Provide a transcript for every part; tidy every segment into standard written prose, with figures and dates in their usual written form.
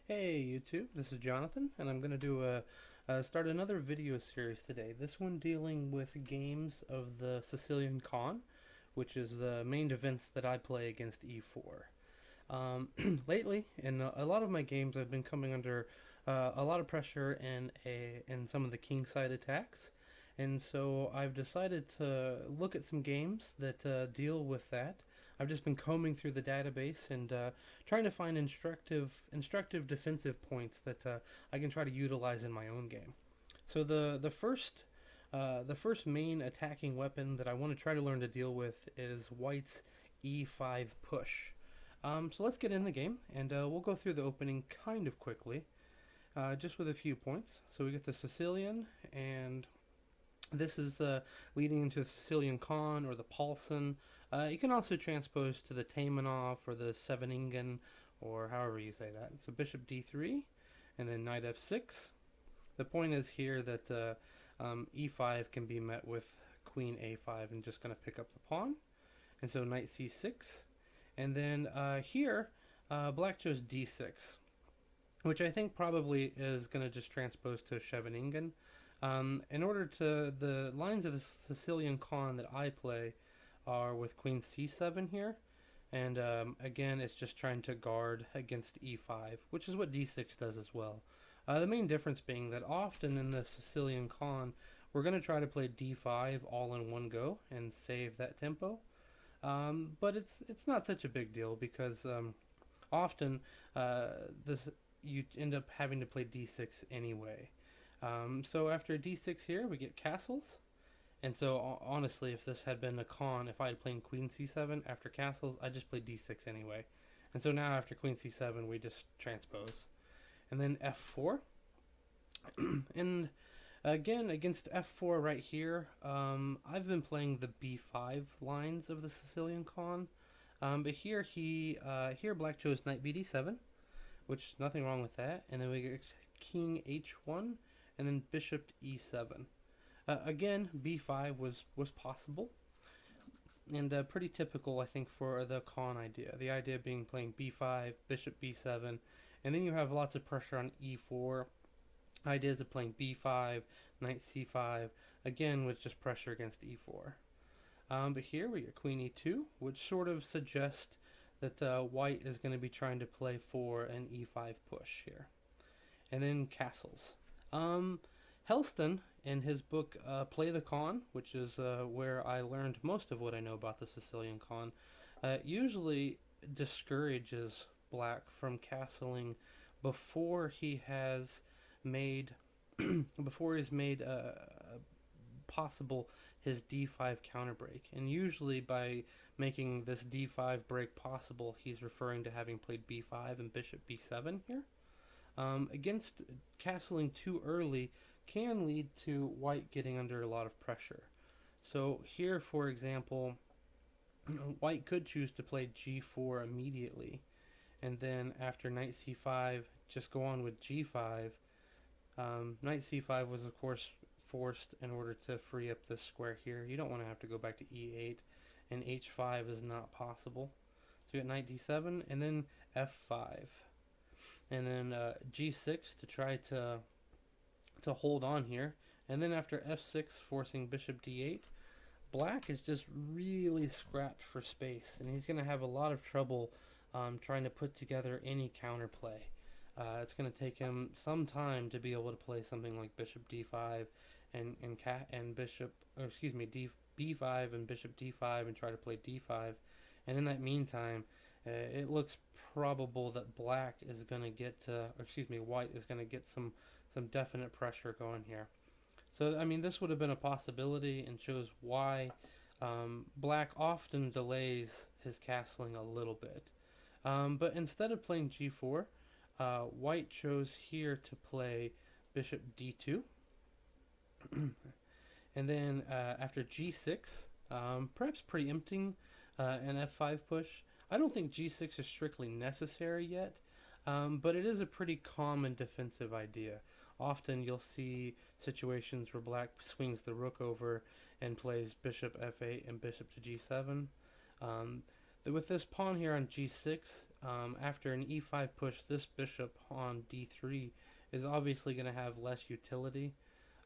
Hey YouTube, this is Jonathan, and I'm going to start another video series today. This one dealing with games of the Sicilian Con, which is the main events that I play against E4. Lately, in a lot of my games, I've been coming under a lot of pressure in some of the kingside attacks, and so I've decided to look at some games that deal with that. I've just been combing through the database and trying to find instructive defensive points that I can try to utilize in my own game. So the first main attacking weapon that I want to try to learn to deal with is White's E5 push. So let's get in the game, and we'll go through the opening kind of quickly, just with a few points. So we get the Sicilian, and this is leading into the Sicilian Con or the Paulson. You can also transpose to the Taimanov or the Seveningen, or however you say that. So bishop d3, and then knight f6. The point is here that e5 can be met with queen a5 and just going to pick up the pawn. And so knight c6. And then here, black chose d6, which I think probably is going to just transpose to Scheveningen. In order to, the lines of the Sicilian Con that I play are with queen c7 here. And again, it's just trying to guard against e5, which is what d6 does as well. The main difference being that often in the Sicilian Con, we're going to try to play d5 all in one go and save that tempo. But it's not such a big deal because often this you end up having to play d6 anyway. So after d6 here, we get castles. And so honestly, if this had been a con, if I had played queen c7 after castles, I just played d6 anyway. And so now after queen c7, we just transpose. And then f4. And again, against f4 right here, I've been playing the b5 lines of the Sicilian Con. But here here black chose knight bd7, which nothing wrong with that. And then we get king h1, and then bishop e7. Again, b5 was possible, and pretty typical, I think, for the Con idea. The idea being playing b5, bishop b7, and then you have lots of pressure on e4. Ideas of playing b5, knight c5, again with just pressure against e4. But here we get queen e2, which sort of suggests that white is going to be trying to play for an e5 push here. And then castles. Helston, in his book Play the Con, which is where I learned most of what I know about the Sicilian Con, usually discourages black from castling before he has made before he's made possible his d5 counter break. And usually by making this d5 break possible, he's referring to having played b5 and bishop b7 here. Against castling too early can lead to white getting under a lot of pressure. So here, for example, white could choose to play g4 immediately, and then after knight c5, just go on with g5. Knight c5 was, of course, forced in order to free up this square here. You don't want to have to go back to e8, and h5 is not possible. So you get knight d7, and then f5. And then g6 to try to hold on here. And then after f6, forcing bishop d8, black is just really scrapped for space, and he's going to have a lot of trouble trying to put together any counterplay. It's going to take him some time to be able to play something like bishop d5 and bishop, or excuse me, b5 and bishop d5 and try to play d5. And in that meantime, it looks probable that black is going to get, white is going to get some definite pressure going here. So, I mean, this would have been a possibility and shows why black often delays his castling a little bit. But instead of playing g4, white chose here to play bishop d2. And then after g6, perhaps preempting an f5 push. I don't think g6 is strictly necessary yet, but it is a pretty common defensive idea. Often you'll see situations where black swings the rook over and plays bishop f8 and bishop to g7. With this pawn here on g6, after an e5 push, this bishop on d3 is obviously going to have less utility.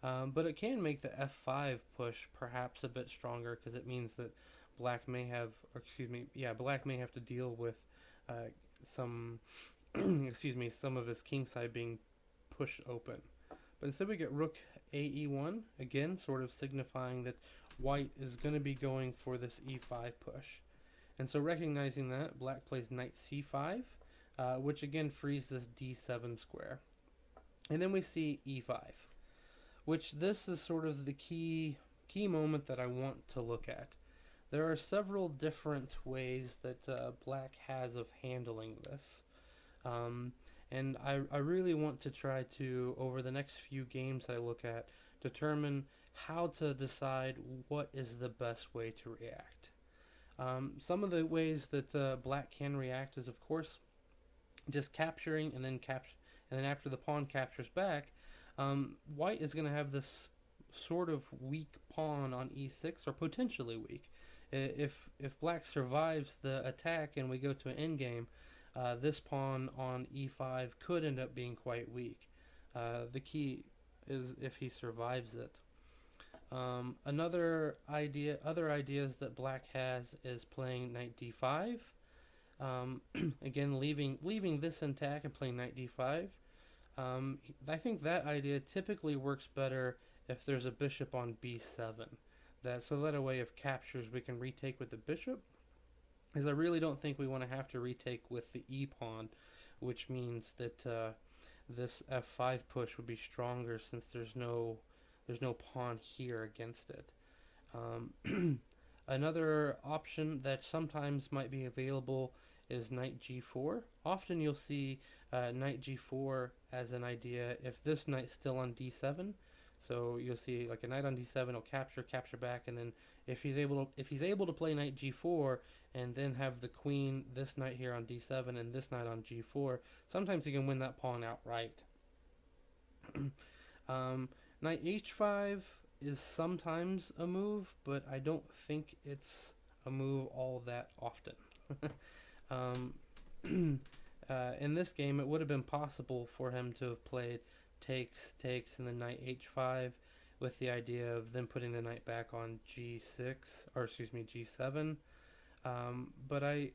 But it can make the f5 push perhaps a bit stronger because it means that black may have, or excuse me, yeah, black may have to deal with some, excuse me, some of his kingside being pushed open. But instead we get rook ae1, again, sort of signifying that white is going to be going for this e5 push. And so recognizing that, black plays knight c5, which again frees this d7 square. And then we see e5, which this is sort of the key moment that I want to look at. There are several different ways that black has of handling this. And I really want to try to, over the next few games I look at, determine how to decide what is the best way to react. Some of the ways that black can react is, of course, just capturing and then after the pawn captures back, white is going to have this sort of weak pawn on e6, or potentially weak. If black survives the attack and we go to an endgame, this pawn on e5 could end up being quite weak. The key is if he survives it. Other ideas that black has is playing knight d5. Again, leaving this intact and playing knight d5. I think that idea typically works better if there's a bishop on b7. So that a way of captures we can retake with the bishop, is I really don't think we want to have to retake with the e pawn, which means that this f5 push would be stronger since there's no pawn here against it. Another option that sometimes might be available is knight g4. Often you'll see knight g4 as an idea if this knight's still on d7. So you'll see like a knight on d7 will capture back, and then if he's able to play knight g4 and then have the queen, this knight here on d7 and this knight on g4, sometimes he can win that pawn outright. Knight h5 is sometimes a move, but I don't think it's a move all that often. In this game, it would have been possible for him to have played takes, and then knight h5 with the idea of then putting the knight back on g6, or excuse me, g7. But I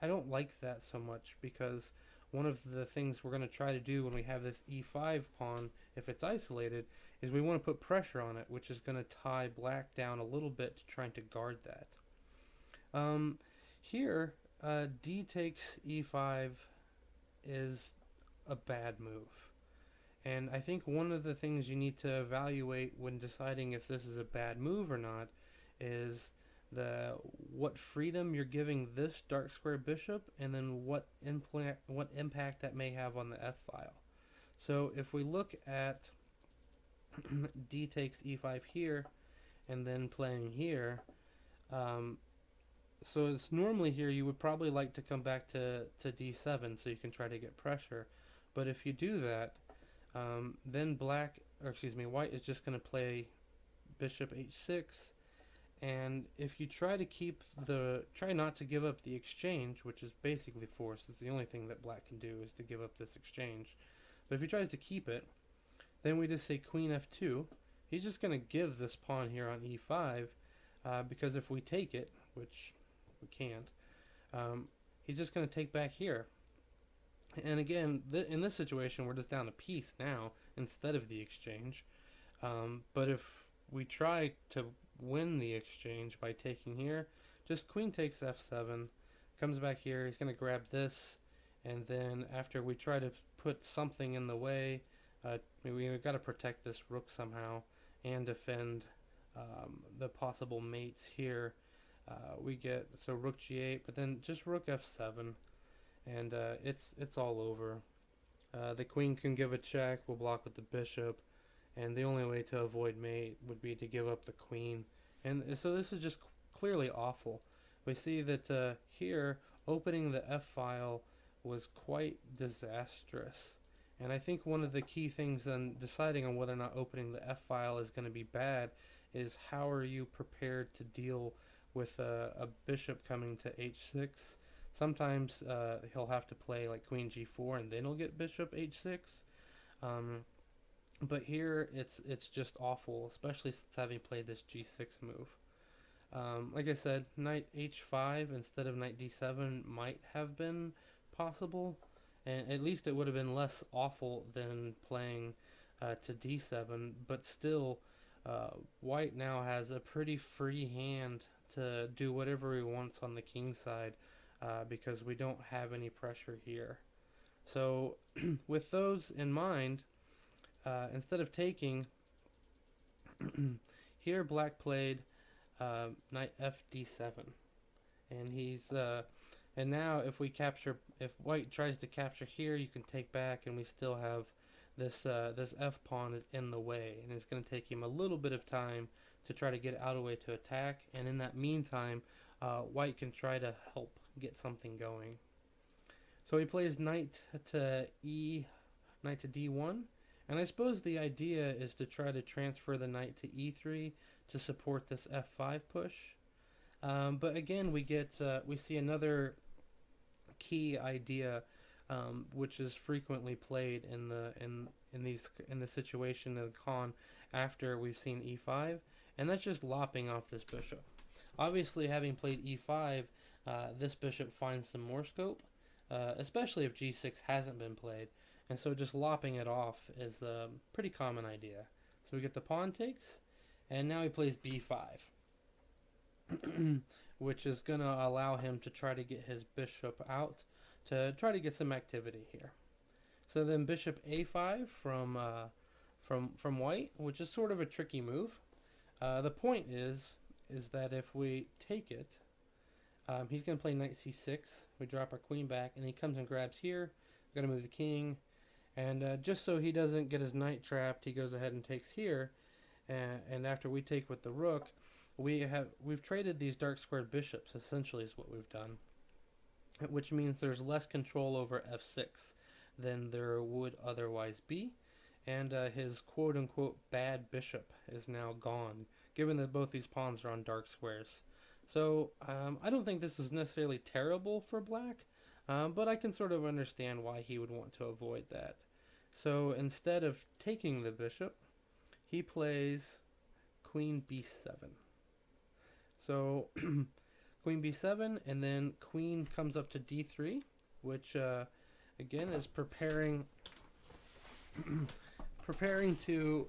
don't like that so much, because one of the things we're going to try to do when we have this e5 pawn, if it's isolated, is we want to put pressure on it, which is going to tie black down a little bit to trying to guard that. Here, d takes e5 is a bad move. And I think one of the things you need to evaluate when deciding if this is a bad move or not is what freedom you're giving this dark square bishop, and then what impact that may have on the f-file. So if we look at d takes e5 here, and then playing here, so it's normally here you would probably like to come back to d7 so you can try to get pressure. But if you do that, then white is just going to play bishop h6, and if you try not to give up the exchange, which is basically forced, it's the only thing that black can do is to give up this exchange. But if he tries to keep it, then we just say queen f2. He's just going to give this pawn here on e5, because if we take it, which we can't, he's just going to take back here. And again, in this situation, we're just down a piece now instead of the exchange. But if we try to win the exchange by taking here, just queen takes f7, comes back here, he's going to grab this, and then after we try to put something in the way, we've got to protect this rook somehow and defend the possible mates here. We get rook g8, but then just rook f7. And it's all over. The queen can give a check, we'll block with the bishop, and the only way to avoid mate would be to give up the queen. And so this is just clearly awful. We see that here, opening the f-file was quite disastrous. And I think one of the key things in deciding on whether or not opening the f-file is going to be bad is how are you prepared to deal with a bishop coming to h6. Sometimes he'll have to play like queen g4 and then he'll get bishop h6. Um, but here it's just awful, especially since having played this g6 move. Like I said, knight h5 instead of knight d7 might have been possible, and at least it would have been less awful than playing to d7. But still, white now has a pretty free hand to do whatever he wants on the king side, because we don't have any pressure here. So with those in mind, instead of taking, here black played knight fd7, and and now if white tries to capture here, you can take back, and we still have this f pawn is in the way, and it's going to take him a little bit of time to try to get out of the way to attack, and in that meantime, white can try to help get something going. So he plays knight to d1, and I suppose the idea is to try to transfer the knight to e3 to support this f5 push. But again, we see another key idea, which is frequently played in the situation of the Khan after we've seen e5, and that's just lopping off this bishop. Obviously, having played e5, this bishop finds some more scope, especially if g6 hasn't been played, and so just lopping it off is a pretty common idea. So we get the pawn takes, and now he plays b5, which is going to allow him to try to get his bishop out to try to get some activity here. So then bishop a5 from white, which is sort of a tricky move. The point is that if we take it, he's going to play knight c6. We drop our queen back, and he comes and grabs here. We're going to move the king, and just so he doesn't get his knight trapped, he goes ahead and takes here. And after we take with the rook, we've traded these dark squared bishops, essentially is what we've done, which means there's less control over f6 than there would otherwise be, and his quote-unquote bad bishop is now gone, given that both these pawns are on dark squares. So I don't think this is necessarily terrible for black, but I can sort of understand why he would want to avoid that. So instead of taking the bishop, he plays queen b7. So queen b7, and then queen comes up to d3, which again is preparing to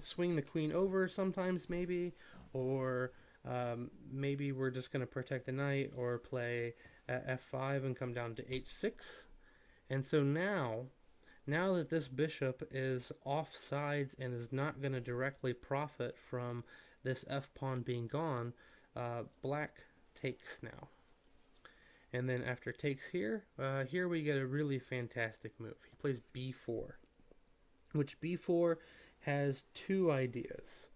swing the queen over sometimes, maybe, or maybe we're just going to protect the knight, or play f5 and come down to h6. And so now that this bishop is off sides and is not going to directly profit from this f-pawn being gone, black takes now. And then after takes here, here we get a really fantastic move. He plays b4, which b4 has two ideas.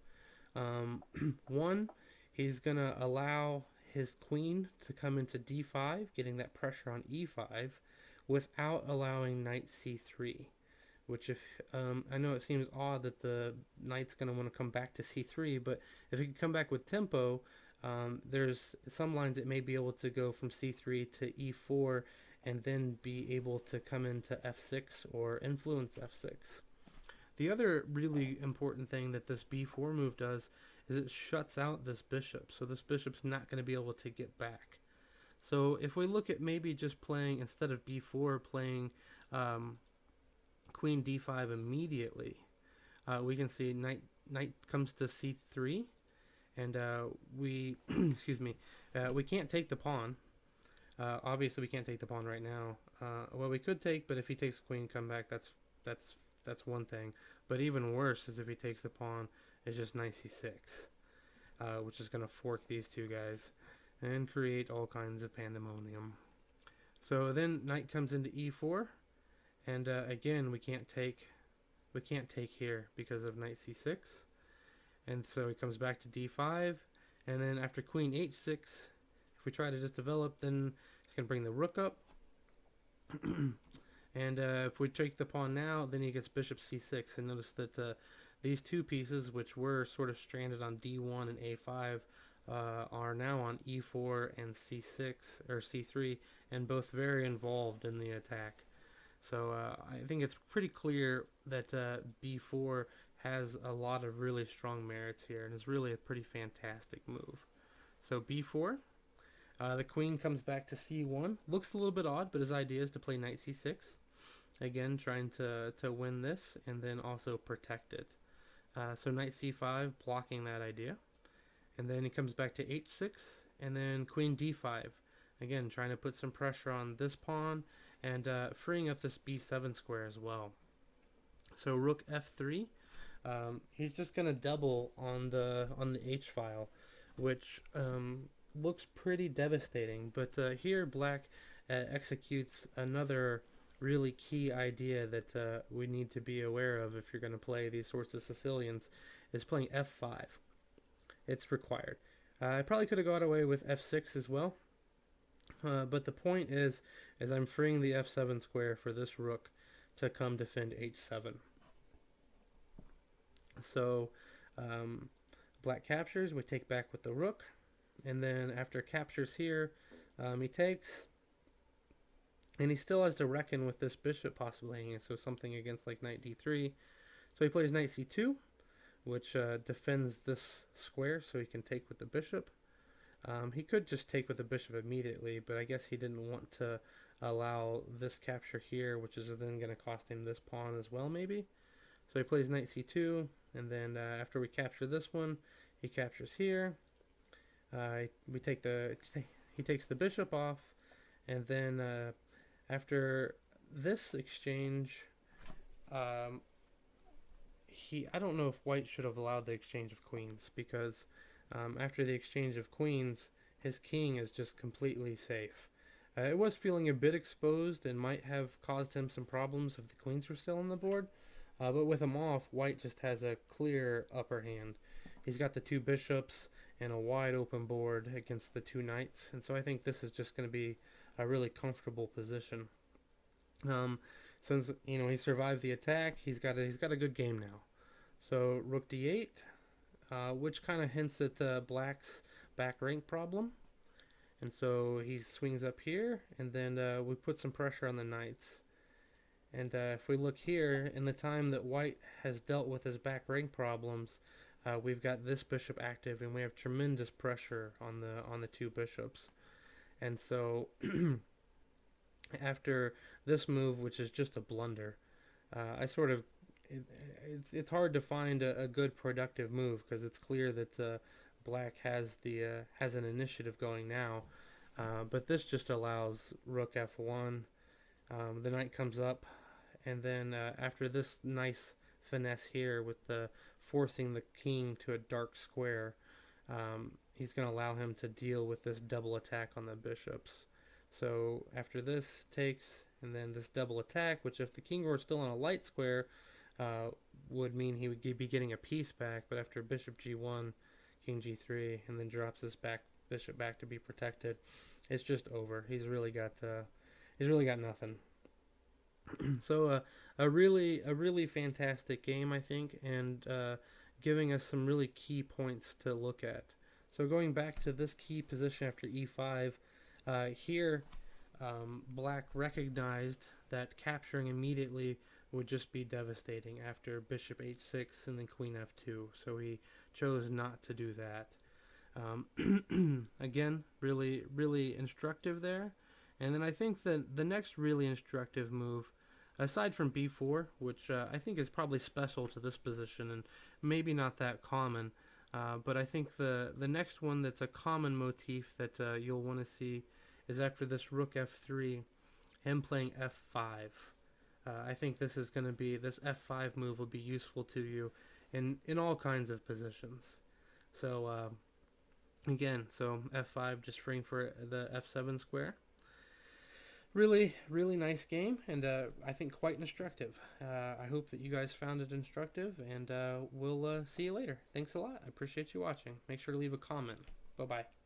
One, he's going to allow his queen to come into d5, getting that pressure on e5, without allowing knight c3, which if I know it seems odd that the knight's going to want to come back to c3, but if he can come back with tempo, there's some lines it may be able to go from c3 to e4 and then be able to come into f6 or influence f6. The other really important thing that this b4 move does is it shuts out this bishop, so this bishop's not going to be able to get back. So if we look at maybe just playing, instead of b4, playing queen d5 immediately, we can see knight comes to c3, and we excuse me, we can't take the pawn. Obviously we can't take the pawn right now. Well, we could take, but if he takes the queen, come back, that's one thing. But even worse is if he takes the pawn, it's just knight c6, which is going to fork these two guys and create all kinds of pandemonium. So then knight comes into e4, and again we can't take here because of knight c6, and so he comes back to d5, and then after queen h6, if we try to just develop, then he's going to bring the rook up. And if we take the pawn now, then he gets bishop c6, and notice that these two pieces, which were sort of stranded on d1 and a5, are now on e4 and c6 or c3, and both very involved in the attack. So I think it's pretty clear that b4 has a lot of really strong merits here and is really a pretty fantastic move. So b4, the queen comes back to c1. Looks a little bit odd, but his idea is to play knight c6. Again, trying to win this and then also protect it. So knight c5, blocking that idea. And then he comes back to h6, and then queen d5. Again, trying to put some pressure on this pawn and freeing up this b7 square as well. So rook f3, he's just going to double on the h file, which looks pretty devastating. But here black executes another really key idea that we need to be aware of if you're going to play these sorts of Sicilians, is playing f5. It's required. I probably could have got away with f6 as well, but the point is I'm freeing the f7 square for this rook to come defend h7. So black captures, we take back with the rook, and then after captures here, he takes, and he still has to reckon with this bishop possibly hanging, so something against like knight d3. So he plays knight c2, which defends this square so he can take with the bishop. He could just take with the bishop immediately, but I guess he didn't want to allow this capture here, which is then going to cost him this pawn as well, maybe. So he plays knight c2, and then after we capture this one, he captures here. He takes the bishop off, and then after this exchange, I don't know if white should have allowed the exchange of queens, because after the exchange of queens, his king is just completely safe. It was feeling a bit exposed and might have caused him some problems if the queens were still on the board. But with them off, white just has a clear upper hand. He's got the two bishops and a wide open board against the two knights, and so I think this is just going to be a really comfortable position. Since he survived the attack, he's got a good game now. So rook d8, which kind of hints at black's back rank problem. And so he swings up here, and then we put some pressure on the knights. And if we look here, in the time that white has dealt with his back rank problems, we've got this bishop active, and we have tremendous pressure on the two bishops. And so after this move, which is just a blunder, it's hard to find a good productive move, because it's clear that black has an initiative going now, but this just allows rook f1. The knight comes up, and then after this nice finesse here with the forcing the king to a dark square, he's going to allow him to deal with this double attack on the bishops. So after this takes, and then this double attack, which if the king were still on a light square, would mean he would be getting a piece back, but after bishop g1, king g3, and then drops this bishop back to be protected, it's just over. He's really got nothing. So a really fantastic game, I think, and giving us some really key points to look at. So going back to this key position after e5, here black recognized that capturing immediately would just be devastating after bishop h6 and then queen f2, so he chose not to do that. Again, really instructive there. And then I think that the next really instructive move, aside from b4, which I think is probably special to this position and maybe not that common, but I think the next one that's a common motif that you'll want to see is after this rook f3, him playing f5. I think this f5 move will be useful to you in all kinds of positions. So again, so f5 just freeing for the f7 square. Really nice game, and I think quite instructive. I hope that you guys found it instructive, and we'll see you later. Thanks a lot. I appreciate you watching. Make sure to leave a comment. Bye-bye.